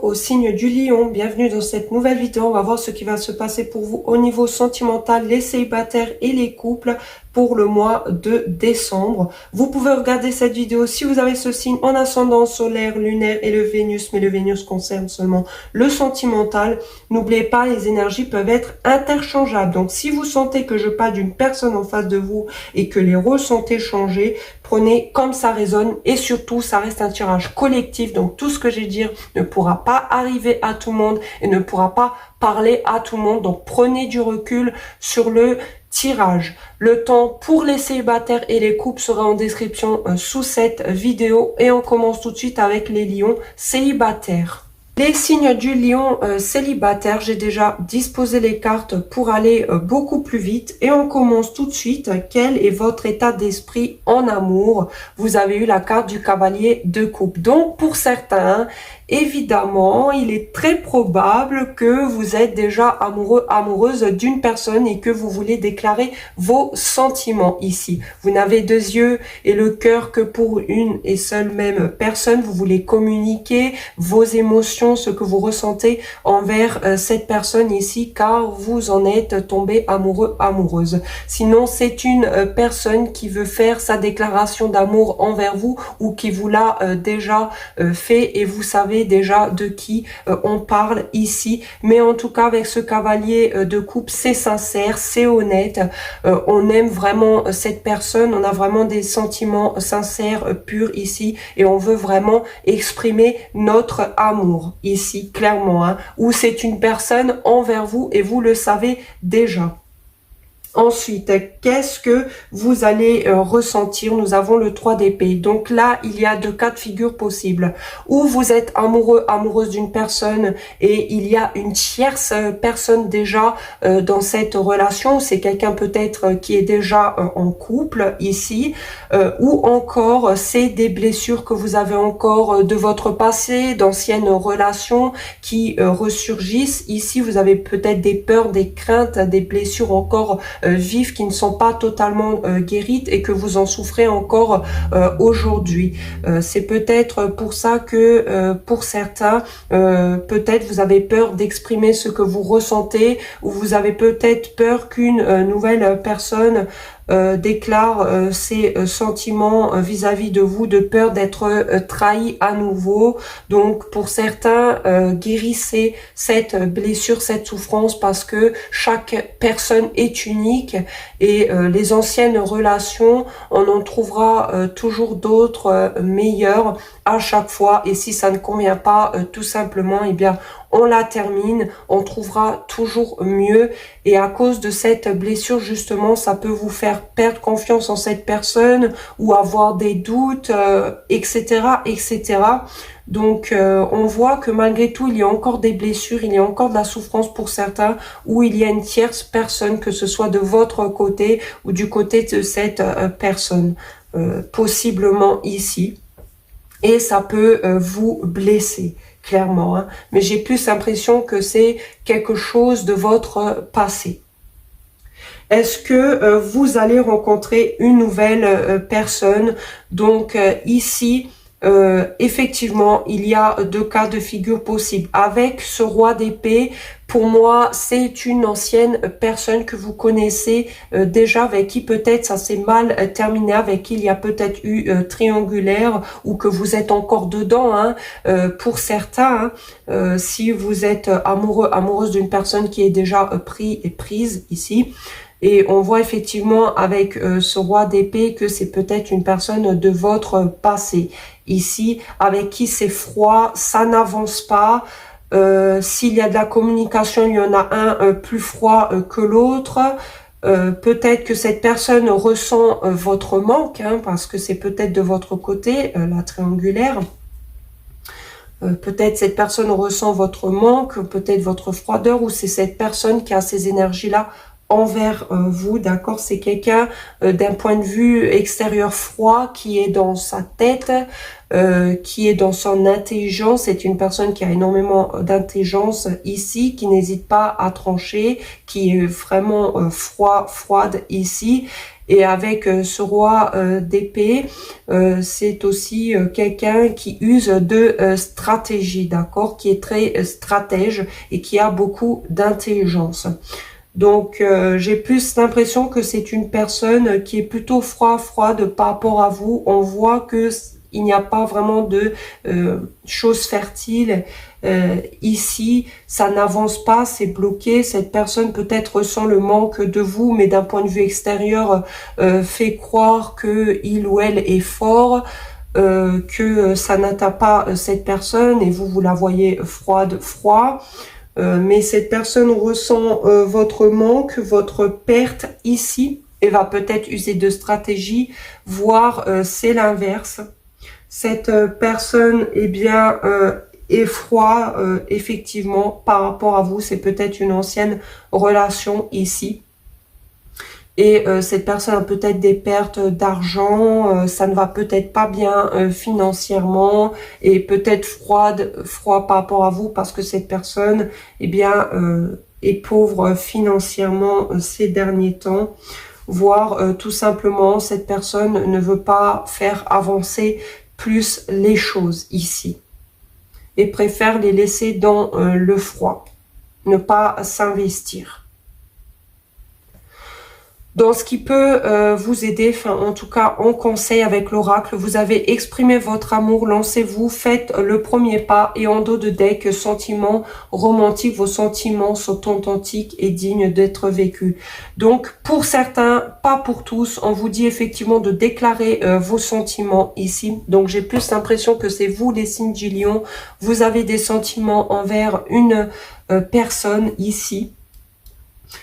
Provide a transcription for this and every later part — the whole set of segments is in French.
au signe du lion, bienvenue dans cette nouvelle vidéo. On va voir ce qui va se passer pour vous au niveau sentimental, les célibataires et les couples pour le mois de décembre. Vous pouvez regarder cette vidéo si vous avez ce signe en ascendant solaire, lunaire et le Vénus, mais le Vénus concerne seulement le sentimental. N'oubliez pas, les énergies peuvent être interchangeables. Donc si vous sentez que je parle d'une personne en face de vous et que les rôles sont échangés, prenez comme ça résonne et surtout ça reste un tirage collectif. Donc tout ce que je vais dire ne pourra pas arriver à tout le monde et ne pourra pas parler à tout le monde. Donc prenez du recul sur le tirage. Le temps pour les célibataires et les couples sera en description sous cette vidéo et on commence tout de suite avec les lions célibataires. Les signes du lion célibataire, j'ai déjà disposé les cartes pour aller beaucoup plus vite et on commence tout de suite. Quel est votre état d'esprit en amour? Vous avez eu la carte du cavalier de coupe. Donc pour certains, évidemment, il est très probable que vous êtes déjà amoureux, amoureuse d'une personne et que vous voulez déclarer vos sentiments ici. Vous n'avez deux yeux et le cœur que pour une et seule même personne. Vous voulez communiquer vos émotions, ce que vous ressentez envers cette personne ici, car vous en êtes tombé amoureux, amoureuse. Sinon, c'est une personne qui veut faire sa déclaration d'amour envers vous ou qui vous l'a déjà fait et vous savez déjà de qui on parle ici. Mais en tout cas, avec ce cavalier de coupe, c'est sincère, c'est honnête. On aime vraiment cette personne, on a vraiment des sentiments sincères, purs ici et on veut vraiment exprimer notre amour ici, clairement, hein, ou c'est une personne envers vous et vous le savez déjà. Ensuite, qu'est-ce que vous allez ressentir? Nous avons le 3 d'épée. Donc là, il y a deux cas de figure possibles. Ou vous êtes amoureux, amoureuse d'une personne et il y a une tierce personne déjà dans cette relation. C'est quelqu'un peut-être qui est déjà en couple ici. Ou encore, c'est des blessures que vous avez encore de votre passé, d'anciennes relations qui ressurgissent. Ici, vous avez peut-être des peurs, des craintes, des blessures encore vives qui ne sont pas totalement guéries et que vous en souffrez encore aujourd'hui. C'est peut-être pour ça que pour certains, peut-être vous avez peur d'exprimer ce que vous ressentez ou vous avez peut-être peur qu'une nouvelle personne déclare ses sentiments vis-à-vis de vous, de peur d'être trahi à nouveau. Donc pour certains, guérissez cette blessure, cette souffrance parce que chaque personne est unique et les anciennes relations, on en trouvera toujours d'autres meilleures à chaque fois et si ça ne convient pas tout simplement, eh bien on la termine, on trouvera toujours mieux et à cause de cette blessure justement ça peut vous faire perdre confiance en cette personne ou avoir des doutes, etc. etc. Donc on voit que malgré tout il y a encore des blessures, il y a encore de la souffrance pour certains où il y a une tierce personne, que ce soit de votre côté ou du côté de cette personne, possiblement ici. Et ça peut vous blesser, clairement. Hein. Mais j'ai plus l'impression que c'est quelque chose de votre passé. Est-ce que vous allez rencontrer une nouvelle personne? Donc ici, effectivement, il y a deux cas de figure possibles. Avec ce roi d'épée, pour moi, c'est une ancienne personne que vous connaissez déjà, avec qui peut-être ça s'est mal terminé, avec qui il y a peut-être eu triangulaire ou que vous êtes encore dedans. Hein, pour certains, hein, si vous êtes amoureux, amoureuse d'une personne qui est déjà pris et prise ici. Et on voit effectivement avec ce roi d'épée que c'est peut-être une personne de votre passé. Ici, avec qui c'est froid, ça n'avance pas. S'il y a de la communication, il y en a un plus froid que l'autre. Peut-être que cette personne ressent votre manque, hein, parce que c'est peut-être de votre côté, la triangulaire. Peut-être cette personne ressent votre manque, peut-être votre froideur, ou c'est cette personne qui a ces énergies-là envers vous, d'accord? C'est quelqu'un d'un point de vue extérieur froid, qui est dans sa tête, qui est dans son intelligence. C'est une personne qui a énormément d'intelligence ici, qui n'hésite pas à trancher, qui est vraiment froide ici. Et avec ce roi d'épée, c'est aussi quelqu'un qui use de stratégie, d'accord? Qui est très stratège et qui a beaucoup d'intelligence. Donc, j'ai plus l'impression que c'est une personne qui est plutôt froide par rapport à vous. On voit que il n'y a pas vraiment de choses fertiles ici. Ça n'avance pas, c'est bloqué. Cette personne peut-être ressent le manque de vous, mais d'un point de vue extérieur, fait croire que il ou elle est fort. Que ça n'atteint pas cette personne et vous la voyez froid. Mais cette personne ressent votre manque, votre perte ici et va peut-être user de stratégie, voire c'est l'inverse. Cette personne, eh bien, est froid, effectivement, par rapport à vous. C'est peut-être une ancienne relation ici. Et cette personne a peut-être des pertes d'argent, ça ne va peut-être pas bien financièrement et peut-être froid par rapport à vous parce que cette personne, eh bien, est pauvre financièrement ces derniers temps, voire tout simplement cette personne ne veut pas faire avancer plus les choses ici et préfère les laisser dans le froid, ne pas s'investir. Dans ce qui peut vous aider, enfin en tout cas en conseil avec l'oracle, vous avez exprimé votre amour, lancez-vous, faites le premier pas et en dos de deck, sentiments romantiques, vos sentiments sont authentiques et dignes d'être vécus. Donc pour certains, pas pour tous, on vous dit effectivement de déclarer vos sentiments ici. Donc j'ai plus l'impression que c'est vous les signes du lion, vous avez des sentiments envers une personne ici.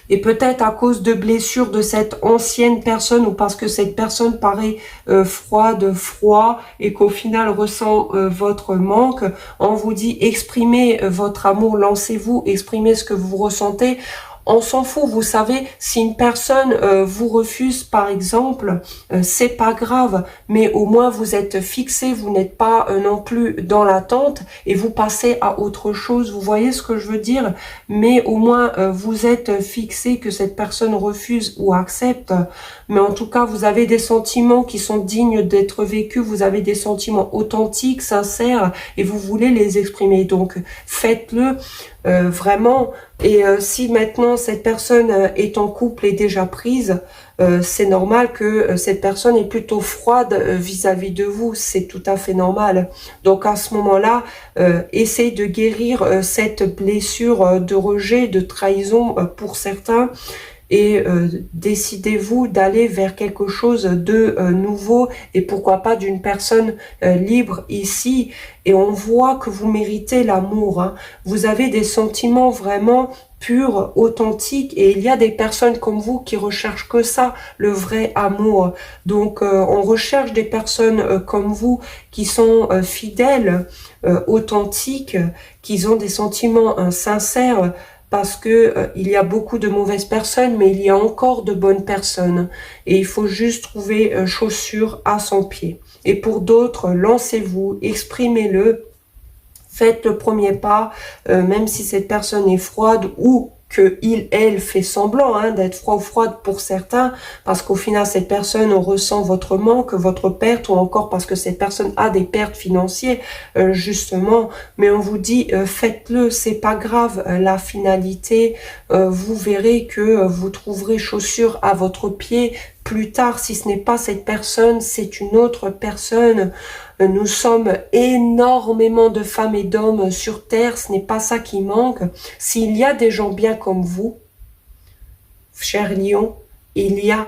Et peut-être à cause de blessures de cette ancienne personne ou parce que cette personne paraît froid et qu'au final ressent votre manque, on vous dit exprimez votre amour, lancez-vous, exprimez ce que vous ressentez. On s'en fout, vous savez, si une personne vous refuse par exemple, c'est pas grave, mais au moins vous êtes fixé, vous n'êtes pas non plus dans l'attente et vous passez à autre chose, vous voyez ce que je veux dire? Mais au moins vous êtes fixé, que cette personne refuse ou accepte, mais en tout cas vous avez des sentiments qui sont dignes d'être vécus, vous avez des sentiments authentiques, sincères et vous voulez les exprimer, donc faites-le. Vraiment, et si maintenant cette personne est en couple et déjà prise, c'est normal que cette personne est plutôt froide vis-à-vis de vous, c'est tout à fait normal. Donc à ce moment-là, essayez de guérir cette blessure de rejet, de trahison pour certains, et décidez-vous d'aller vers quelque chose de nouveau et pourquoi pas d'une personne libre ici. Et on voit que vous méritez l'amour, hein. Vous avez des sentiments vraiment purs, authentiques, et il y a des personnes comme vous qui recherchent que ça, le vrai amour. Donc on recherche des personnes comme vous qui sont fidèles, authentiques, qui ont des sentiments sincères, parce que il y a beaucoup de mauvaises personnes, mais il y a encore de bonnes personnes. Et il faut juste trouver chaussure à son pied. Et pour d'autres, lancez-vous, exprimez-le, faites le premier pas, même si cette personne est froide ou que elle fait semblant d'être froid ou froide pour certains, parce qu'au final cette personne ressent votre manque, votre perte, ou encore parce que cette personne a des pertes financières justement, mais on vous dit faites-le, c'est pas grave, la finalité, vous verrez que vous trouverez chaussure à votre pied plus tard. Si ce n'est pas cette personne, c'est une autre personne. Nous sommes énormément de femmes et d'hommes sur Terre, ce n'est pas ça qui manque. S'il y a des gens bien comme vous, cher lion, il y a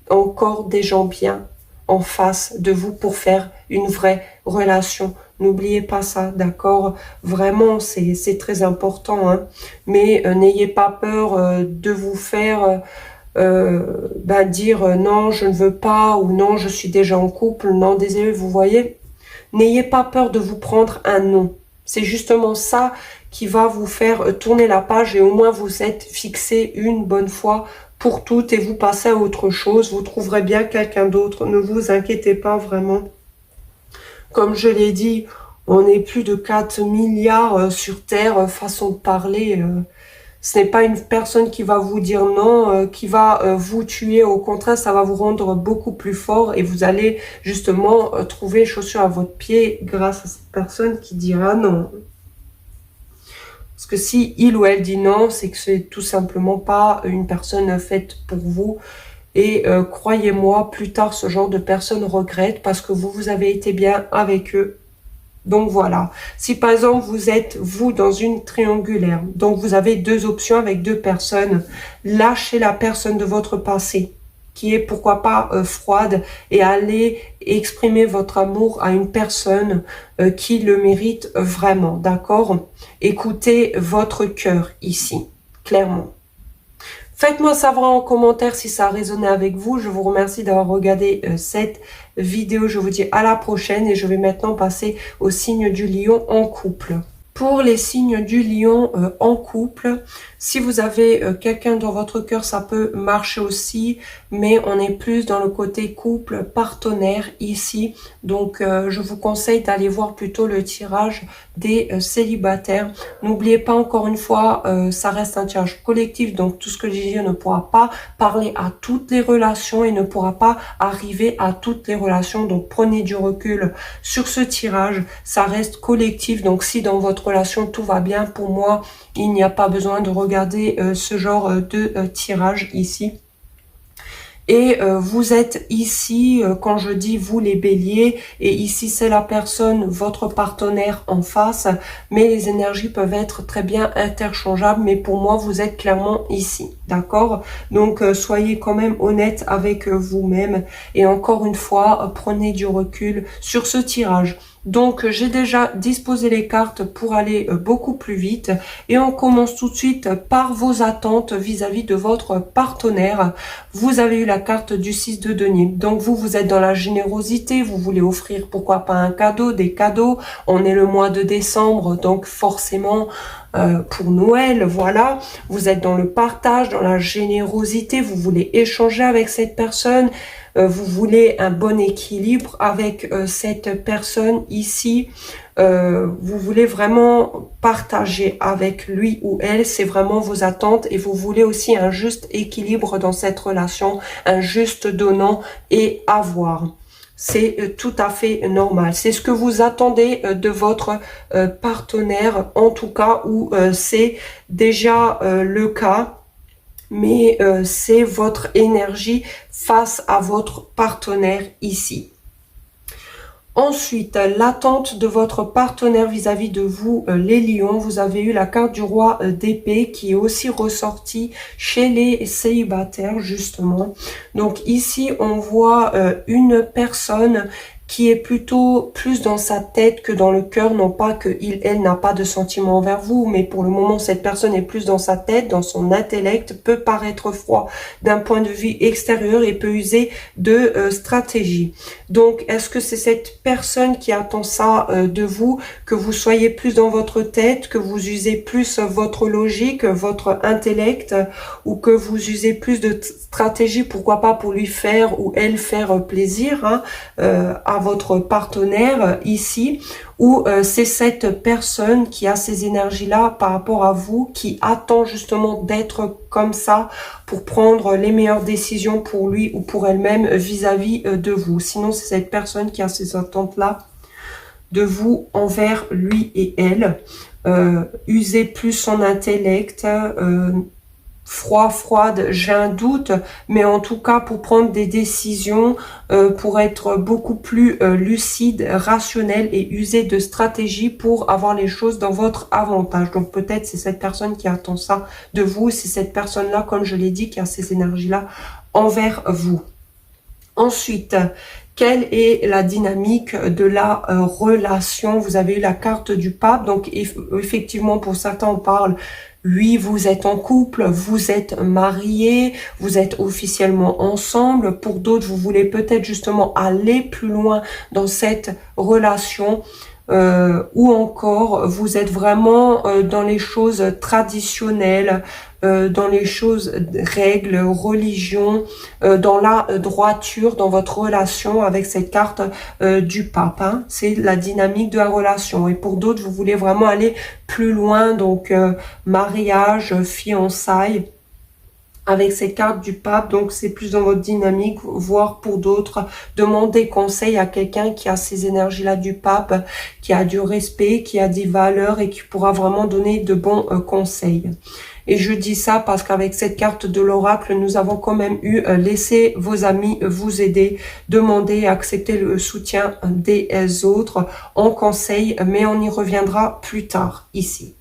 encore des gens bien en face de vous pour faire une vraie relation. N'oubliez pas ça, d'accord? Vraiment, c'est très important, hein. Mais n'ayez pas peur de vous faire dire non, je ne veux pas, ou non, je suis déjà en couple, non, désolé, vous voyez? N'ayez pas peur de vous prendre un non. C'est justement ça qui va vous faire tourner la page et au moins vous êtes fixé une bonne fois pour toutes et vous passez à autre chose. Vous trouverez bien quelqu'un d'autre. Ne vous inquiétez pas vraiment. Comme je l'ai dit, on est plus de 4 milliards sur Terre, façon de parler. Ce n'est pas une personne qui va vous dire non, qui va vous tuer. Au contraire, ça va vous rendre beaucoup plus fort et vous allez justement trouver chaussures à votre pied grâce à cette personne qui dira non. Parce que si il ou elle dit non, c'est que c'est tout simplement pas une personne faite pour vous. Et croyez-moi, plus tard, ce genre de personnes regrettent parce que vous avez été bien avec eux. Donc voilà, si par exemple vous êtes, vous, dans une triangulaire, donc vous avez deux options avec deux personnes, lâchez la personne de votre passé, qui est pourquoi pas froide, et allez exprimer votre amour à une personne qui le mérite vraiment, d'accord? Écoutez votre cœur ici, clairement. Faites-moi savoir en commentaire si ça a résonné avec vous. Je vous remercie d'avoir regardé cette vidéo. Je vous dis à la prochaine et je vais maintenant passer au signe du lion en couple. Pour les signes du lion en couple, si vous avez quelqu'un dans votre cœur, ça peut marcher aussi, mais on est plus dans le côté couple, partenaire ici. Donc, je vous conseille d'aller voir plutôt le tirage des célibataires. N'oubliez pas, encore une fois, ça reste un tirage collectif, donc tout ce que j'ai dit ne pourra pas parler à toutes les relations et ne pourra pas arriver à toutes les relations. Donc, prenez du recul sur ce tirage. Ça reste collectif, donc si dans votre relation tout va bien, pour moi, il n'y a pas besoin de regarder ce genre de tirage ici. Et vous êtes ici, quand je dis vous les béliers, et ici c'est la personne, votre partenaire en face, mais les énergies peuvent être très bien interchangeables, mais pour moi vous êtes clairement ici, d'accord? Donc soyez quand même honnête avec vous-même, et encore une fois, prenez du recul sur ce tirage. Donc j'ai déjà disposé les cartes pour aller beaucoup plus vite et on commence tout de suite par vos attentes vis-à-vis de votre partenaire. Vous avez eu la carte du 6 de denier. Donc vous êtes dans la générosité, vous voulez offrir pourquoi pas un cadeau, des cadeaux. On est le mois de décembre, donc forcément pour Noël, voilà. Vous êtes dans le partage, dans la générosité, vous voulez échanger avec cette personne. Vous voulez un bon équilibre avec cette personne ici. Vous voulez vraiment partager avec lui ou elle, c'est vraiment vos attentes et vous voulez aussi un juste équilibre dans cette relation, un juste donnant et avoir. C'est tout à fait normal. C'est ce que vous attendez de votre partenaire, en tout cas, ou c'est déjà le cas. Mais c'est votre énergie face à votre partenaire ici. Ensuite, l'attente de votre partenaire vis-à-vis de vous, les lions. Vous avez eu la carte du roi d'épée qui est aussi ressortie chez les célibataires, justement. Donc ici, on voit une personne qui est plutôt plus dans sa tête que dans le cœur, non pas que elle n'a pas de sentiments envers vous, mais pour le moment, cette personne est plus dans sa tête, dans son intellect, peut paraître froid d'un point de vue extérieur et peut user de stratégie. Donc, est-ce que c'est cette personne qui attend ça de vous, que vous soyez plus dans votre tête, que vous usez plus votre logique, votre intellect, ou que vous usez plus de stratégie, pourquoi pas pour lui faire ou elle faire plaisir, hein, à votre partenaire ici, ou c'est cette personne qui a ces énergies-là par rapport à vous, qui attend justement d'être comme ça pour prendre les meilleures décisions pour lui ou pour elle-même vis-à-vis de vous. Sinon, c'est cette personne qui a ces attentes-là de vous envers lui et elle. User plus son intellect, froide, j'ai un doute, mais en tout cas pour prendre des décisions, pour être beaucoup plus lucide, rationnel et user de stratégie pour avoir les choses dans votre avantage. Donc peut-être c'est cette personne qui attend ça de vous, c'est cette personne-là, comme je l'ai dit, qui a ces énergies-là envers vous. Ensuite, quelle est la dynamique de la relation? Vous avez eu la carte du pape, donc effectivement pour certains on parle, oui, vous êtes en couple, vous êtes mariés, vous êtes officiellement ensemble. Pour d'autres, vous voulez peut-être justement aller plus loin dans cette relation. Ou encore vous êtes vraiment dans les choses traditionnelles, dans les choses, règles, religion, dans la droiture, dans votre relation avec cette carte du pape. Hein. C'est la dynamique de la relation. Et pour d'autres, vous voulez vraiment aller plus loin, donc mariage, fiançailles, avec cette carte du pape, donc c'est plus dans votre dynamique, voire pour d'autres, demander conseil à quelqu'un qui a ces énergies-là du pape, qui a du respect, qui a des valeurs et qui pourra vraiment donner de bons conseils. Et je dis ça parce qu'avec cette carte de l'oracle, nous avons quand même eu laissez vos amis vous aider, demander et accepter le soutien des autres en conseil, mais on y reviendra plus tard ici.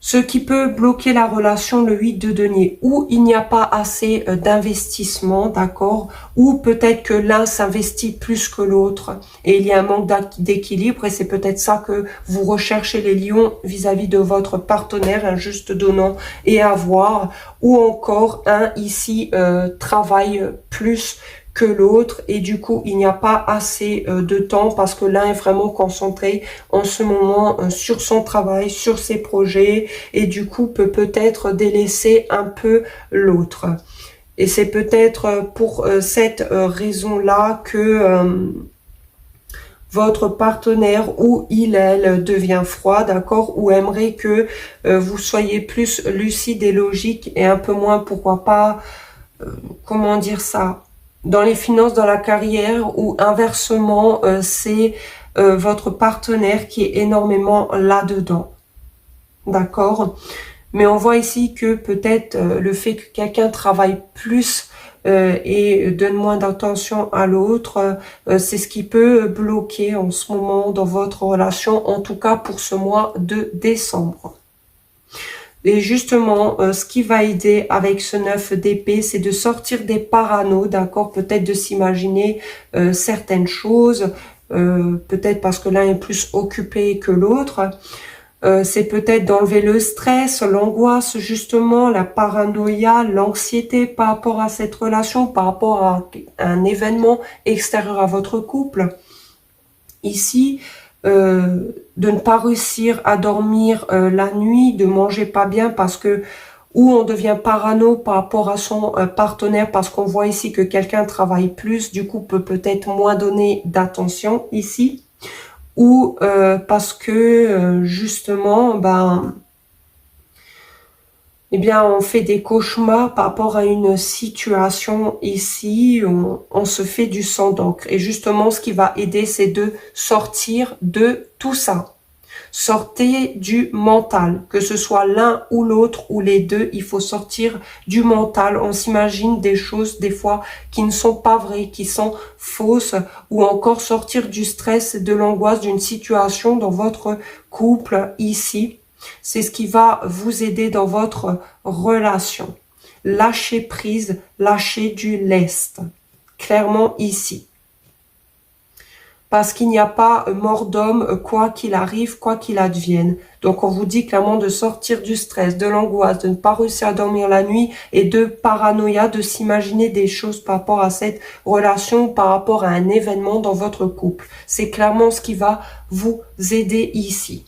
Ce qui peut bloquer la relation, le 8 de denier, où il n'y a pas assez d'investissement, d'accord, ou peut-être que l'un s'investit plus que l'autre et il y a un manque d'équilibre et c'est peut-être ça que vous recherchez les lions vis-à-vis de votre partenaire, un juste donnant et avoir, ou encore un ici travaille plus que l'autre et du coup il n'y a pas assez de temps parce que l'un est vraiment concentré en ce moment sur son travail, sur ses projets et du coup peut-être délaisser un peu l'autre. Et c'est peut-être pour cette raison-là que votre partenaire ou elle devient froid, d'accord, ou aimerait que vous soyez plus lucide et logique et un peu moins, pourquoi pas, comment dire ça, dans les finances, dans la carrière, ou inversement, c'est votre partenaire qui est énormément là-dedans. D'accord? Mais on voit ici que peut-être le fait que quelqu'un travaille plus et donne moins d'attention à l'autre, c'est ce qui peut bloquer en ce moment dans votre relation, en tout cas pour ce mois de décembre. Et justement, ce qui va aider avec ce 9 d'épée, c'est de sortir des paranos, d'accord, peut-être de s'imaginer certaines choses, peut-être parce que l'un est plus occupé que l'autre. C'est peut-être d'enlever le stress, l'angoisse, justement, la paranoïa, l'anxiété par rapport à cette relation, par rapport à un événement extérieur à votre couple. Ici, de ne pas réussir à dormir la nuit, de manger pas bien parce que ou on devient parano par rapport à son partenaire parce qu'on voit ici que quelqu'un travaille plus, du coup peut-être moins donner d'attention ici, ou parce que justement eh bien, on fait des cauchemars par rapport à une situation ici, on se fait du sang d'encre. Et justement, ce qui va aider, c'est de sortir de tout ça. Sortez du mental, que ce soit l'un ou l'autre ou les deux, il faut sortir du mental. On s'imagine des choses des fois qui ne sont pas vraies, qui sont fausses, ou encore sortir du stress, de l'angoisse d'une situation dans votre couple ici. C'est ce qui va vous aider dans votre relation. Lâchez prise, lâchez du lest. Clairement ici. Parce qu'il n'y a pas mort d'homme, quoi qu'il arrive, quoi qu'il advienne. Donc on vous dit clairement de sortir du stress, de l'angoisse, de ne pas réussir à dormir la nuit et de paranoïa, de s'imaginer des choses par rapport à cette relation, par rapport à un événement dans votre couple. C'est clairement ce qui va vous aider ici.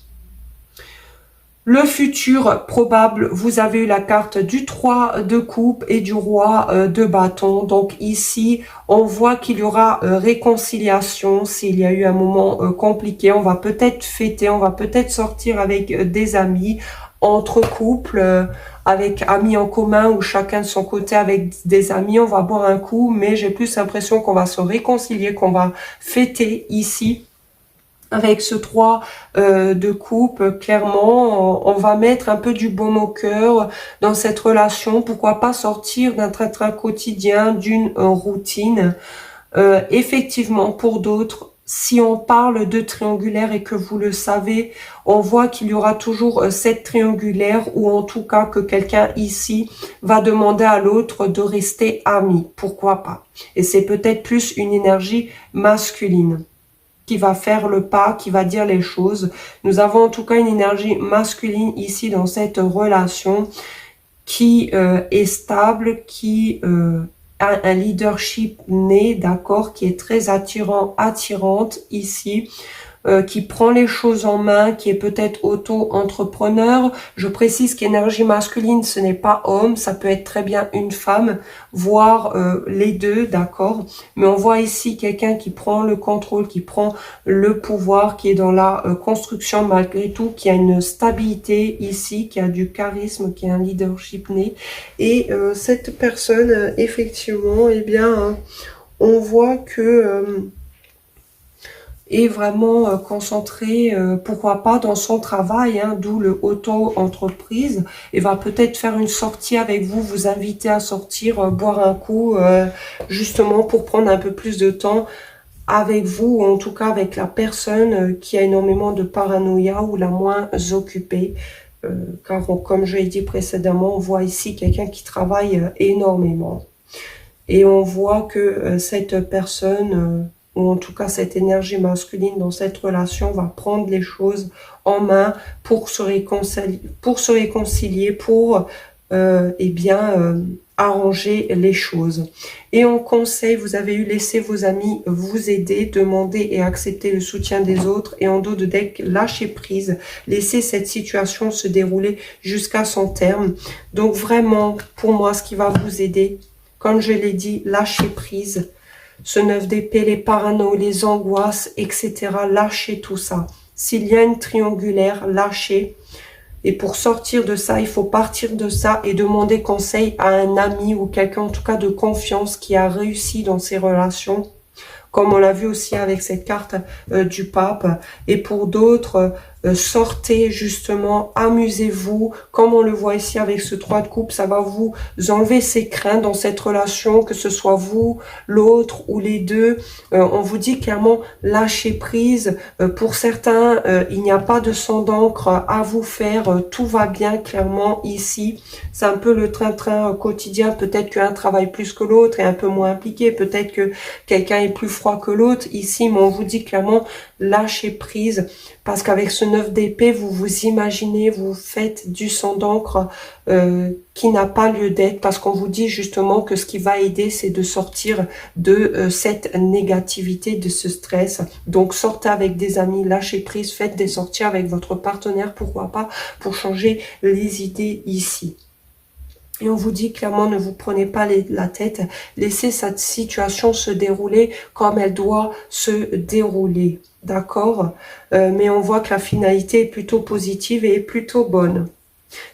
Le futur probable, vous avez eu la carte du 3 de coupe et du roi de bâton. Donc ici, on voit qu'il y aura réconciliation s'il y a eu un moment compliqué. On va peut-être fêter, on va peut-être sortir avec des amis, entre couples, avec amis en commun ou chacun de son côté avec des amis. On va boire un coup, mais j'ai plus l'impression qu'on va se réconcilier, qu'on va fêter ici. Avec ce 3 de coupe, clairement, on va mettre un peu du baume au cœur dans cette relation. Pourquoi pas sortir d'un train-train quotidien, d'une routine. Effectivement, pour d'autres, si on parle de triangulaire et que vous le savez, on voit qu'il y aura toujours cette triangulaire ou en tout cas que quelqu'un ici va demander à l'autre de rester ami. Pourquoi pas? Et c'est peut-être plus une énergie masculine qui va faire le pas, qui va dire les choses. Nous avons en tout cas une énergie masculine ici dans cette relation qui est stable, qui a un leadership né, d'accord, qui est très attirante ici. qui prend les choses en main, qui est peut-être auto-entrepreneur. Je précise qu'énergie masculine, ce n'est pas homme, ça peut être très bien une femme, voire les deux, d'accord. Mais on voit ici quelqu'un qui prend le contrôle, qui prend le pouvoir, qui est dans la construction malgré tout, qui a une stabilité ici, qui a du charisme, qui a un leadership né. Et cette personne, effectivement, eh bien, on voit que est vraiment concentré, pourquoi pas, dans son travail, hein, d'où le auto-entreprise, et va peut-être faire une sortie avec vous, vous inviter à sortir, boire un coup, justement pour prendre un peu plus de temps avec vous, ou en tout cas avec la personne qui a énormément de paranoïa ou la moins occupée. Car comme je l'ai dit précédemment, on voit ici quelqu'un qui travaille énormément. Et on voit que cette personne, ou en tout cas cette énergie masculine dans cette relation, va prendre les choses en main pour se réconcilier, pour eh bien, arranger les choses. Et en conseil, vous avez eu laissé vos amis vous aider, demander et accepter le soutien des autres. Et en dos de deck, lâcher prise, laisser cette situation se dérouler jusqu'à son terme. Donc vraiment, pour moi, ce qui va vous aider, comme je l'ai dit, lâcher prise. Ce 9 d'épée, les parano, les angoisses, etc. Lâchez tout ça. S'il y a une triangulaire, lâchez. Et pour sortir de ça, il faut partir de ça et demander conseil à un ami ou quelqu'un en tout cas de confiance qui a réussi dans ses relations. Comme on l'a vu aussi avec cette carte du pape. Et pour d'autres, sortez justement, amusez-vous. Comme on le voit ici avec ce 3 de coupe, ça va vous enlever ces craintes dans cette relation, que ce soit vous, l'autre ou les deux. On vous dit clairement, lâchez prise. Pour certains, il n'y a pas de sang d'encre à vous faire. Tout va bien clairement ici. C'est un peu le train-train quotidien. Peut-être qu'un travaille plus que l'autre et un peu moins impliqué. Peut-être que quelqu'un est plus froid que l'autre ici, mais on vous dit clairement, lâchez prise. Parce qu'avec ce 9 d'épée, vous vous imaginez, vous faites du sang d'encre qui n'a pas lieu d'être. Parce qu'on vous dit justement que ce qui va aider, c'est de sortir de cette négativité, de ce stress. Donc sortez avec des amis, lâchez prise, faites des sorties avec votre partenaire, pourquoi pas, pour changer les idées ici. Et on vous dit clairement, ne vous prenez pas la tête, laissez cette situation se dérouler comme elle doit se dérouler, d'accord? Mais on voit que la finalité est plutôt positive et est plutôt bonne.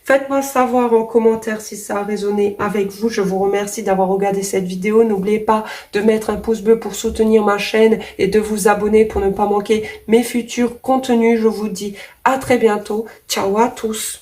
Faites-moi savoir en commentaire si ça a résonné avec vous. Je vous remercie d'avoir regardé cette vidéo. N'oubliez pas de mettre un pouce bleu pour soutenir ma chaîne et de vous abonner pour ne pas manquer mes futurs contenus. Je vous dis à très bientôt. Ciao à tous.